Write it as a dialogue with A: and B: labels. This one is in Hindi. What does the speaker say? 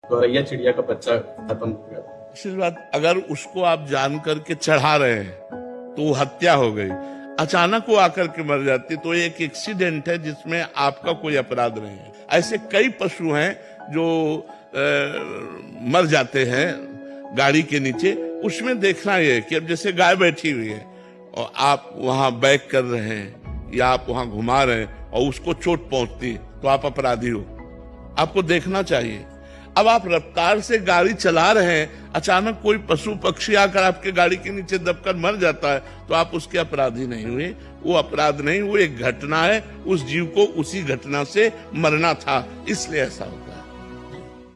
A: गौरैया चिड़िया का बच्चा खत्म हो गया।
B: आशीर्वाद अगर उसको आप जान करके चढ़ा रहे हैं तो वो हत्या हो गई, अचानक वो आकर के मर जाती तो एक एक्सीडेंट है जिसमें आपका कोई अपराध नहीं है। ऐसे कई पशु हैं जो मर जाते हैं गाड़ी के नीचे। उसमें देखना ये कि अब जैसे गाय बैठी हुई है और आप वहां बैक कर रहे हैं या आप वहां घुमा रहे हैं और उसको चोट पहुंचती तो आप अपराधी हो, आपको देखना चाहिए। अब आप रफ्तार से गाड़ी चला रहे हैं, अचानक कोई पशु पक्षी आकर आपके गाड़ी के नीचे दबकर मर जाता है तो आप उसके अपराधी नहीं हुए। वो अपराध नहीं, वो एक घटना है, उस जीव को उसी घटना से मरना था, इसलिए ऐसा होता है।